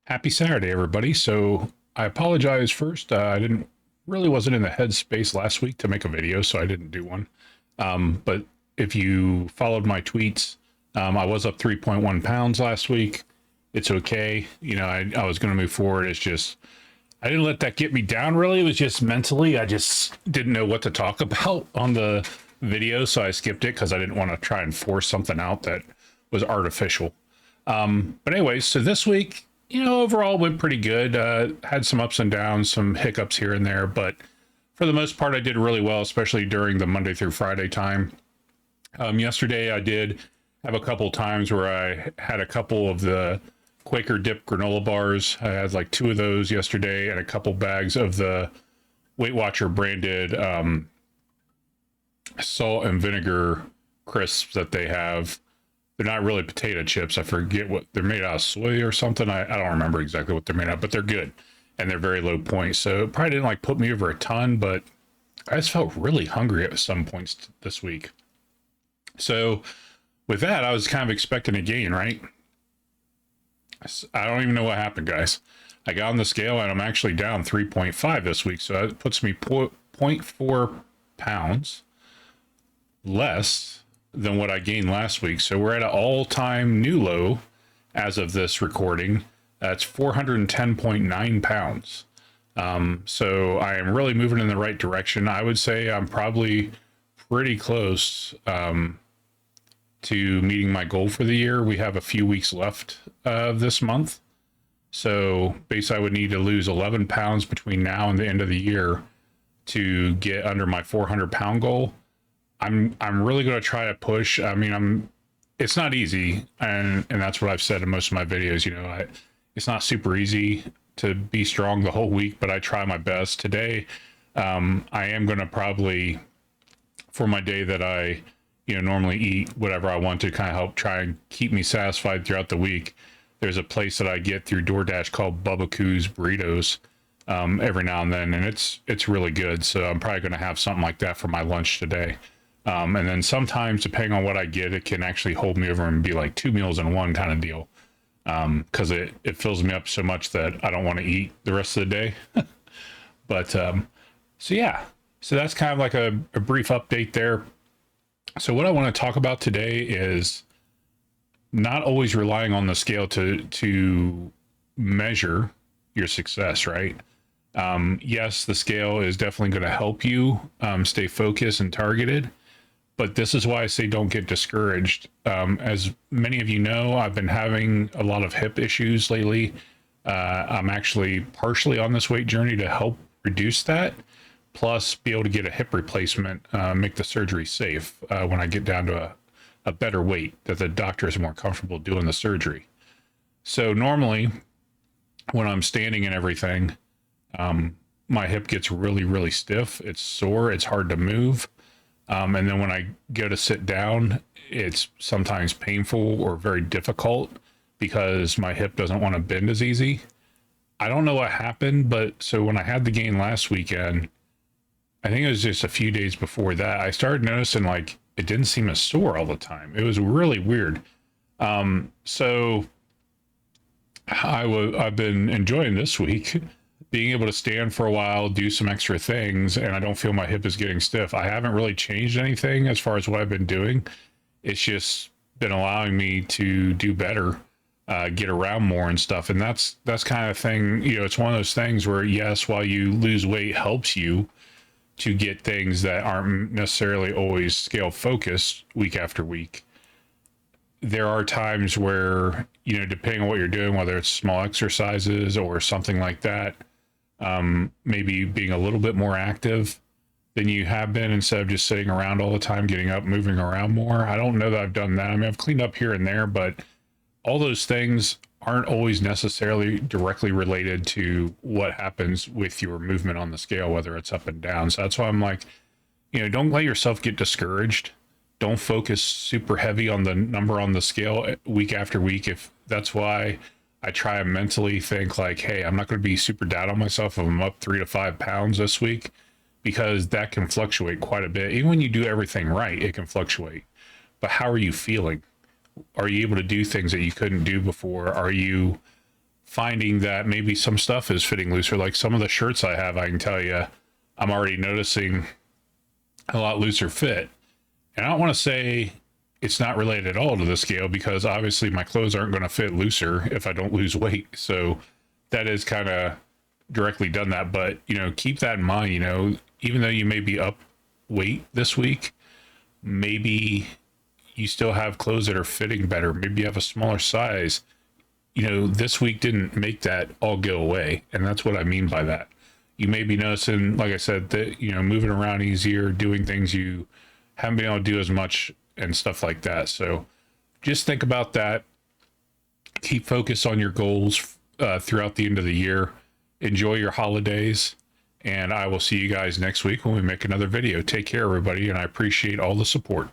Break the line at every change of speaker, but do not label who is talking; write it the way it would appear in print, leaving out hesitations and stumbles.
Happy Saturday, everybody. So I apologize first. I didn't really wasn't in the headspace last week to make a video, so I didn't do one. But if you followed my tweets, I was up 3.1 pounds last week. It's okay. I was going to move forward. It's just I didn't let that get me down. Really, it was just mentally. I just didn't know what to talk about on the video, so I skipped it because I didn't want to try and force something out that was artificial. But anyways, so this week, overall went pretty good. Had some ups and downs, some hiccups here and there, but for the most part, I did really well, especially during the Monday through Friday time. Yesterday, I did have a couple times where I had a couple of the Quaker Dip granola bars. I had like two of those yesterday and a couple bags of the Weight Watcher branded salt and vinegar crisps that they have. They're not really potato chips. I forget what they're made out of, soy or something. I don't remember exactly what they're made out of, but they're good and they're very low point. So it probably didn't like put me over a ton, but I just felt really hungry at some points this week. So with that, I was kind of expecting a gain, right? I don't even know what happened, guys. I got on the scale and I'm actually down 3.5 this week. So that puts me 0.4 pounds less than what I gained last week. So we're at an all-time new low as of this recording. That's 410.9 pounds. So I am really moving in the right direction. I would say I'm probably pretty close to meeting my goal for the year. We have a few weeks left this month. So basically I would need to lose 11 pounds between now and the end of the year to get under my 400-pound goal. I'm really going to try to push. I mean, it's not easy, and that's what I've said in most of my videos. It's not super easy to be strong the whole week, but I try my best. Today, I am going to probably, for my day that I, normally eat whatever I want to kind of help try and keep me satisfied throughout the week. There's a place that I get through DoorDash called Bubba Coos Burritos every now and then, and it's really good. So I'm probably going to have something like that for my lunch today. And then sometimes, depending on what I get, it can actually hold me over and be like two meals in one kind of deal. Because it fills me up so much that I don't want to eat the rest of the day. But so yeah, so that's kind of like a brief update there. So what I want to talk about today is not always relying on the scale to measure your success, right? Yes, the scale is definitely going to help you stay focused and targeted. But this is why I say don't get discouraged. As many of you know, I've been having a lot of hip issues lately. I'm actually partially on this weight journey to help reduce that, plus be able to get a hip replacement, make the surgery safe when I get down to a better weight that the doctor is more comfortable doing the surgery. So normally, when I'm standing and everything, my hip gets really, really stiff. It's sore. It's hard to move. And then when I go to sit down, it's sometimes painful or very difficult because my hip doesn't want to bend as easy. I don't know what happened, but so when I had the gain last weekend, I think it was just a few days before that, I started noticing like it didn't seem as sore all the time. It was really weird. So I've been enjoying this week being able to stand for a while, do some extra things, and I don't feel my hip is getting stiff. I haven't really changed anything as far as what I've been doing. It's just been allowing me to do better, get around more and stuff. And that's kind of thing, it's one of those things where, yes, while you lose weight helps you to get things that aren't necessarily always scale focused week after week. There are times where, depending on what you're doing, whether it's small exercises or something like that, maybe being a little bit more active than you have been instead of just sitting around all the time, getting up, moving around more. I don't know that I've done that. I mean, I've cleaned up here and there, but all those things aren't always necessarily directly related to what happens with your movement on the scale, whether it's up and down. So that's why I'm like, don't let yourself get discouraged. Don't focus super heavy on the number on the scale week after week. If that's why I try and mentally think like, hey, I'm not going to be super down on myself if I'm up 3 to 5 pounds this week, because that can fluctuate quite a bit. Even when you do everything right, it can fluctuate. But how are you feeling? Are you able to do things that you couldn't do before? Are you finding that maybe some stuff is fitting looser. Like some of the shirts I have, I can tell you, I'm already noticing a lot looser fit. And I don't want to say it's not related at all to the scale, because obviously my clothes aren't going to fit looser if I don't lose weight. So that is kind of directly done that. But, you know, keep that in mind, you know, even though you may be up weight this week, maybe you still have clothes that are fitting better. Maybe you have a smaller size. You know, this week didn't make that all go away. And that's what I mean by that. You may be noticing, like I said, that, you know, moving around easier, doing things you haven't been able to do as much and stuff like that. So just think about that. Keep focused on your goals throughout the end of the year. Enjoy your holidays. And I will see you guys next week when we make another video. Take care, everybody. And I appreciate all the support.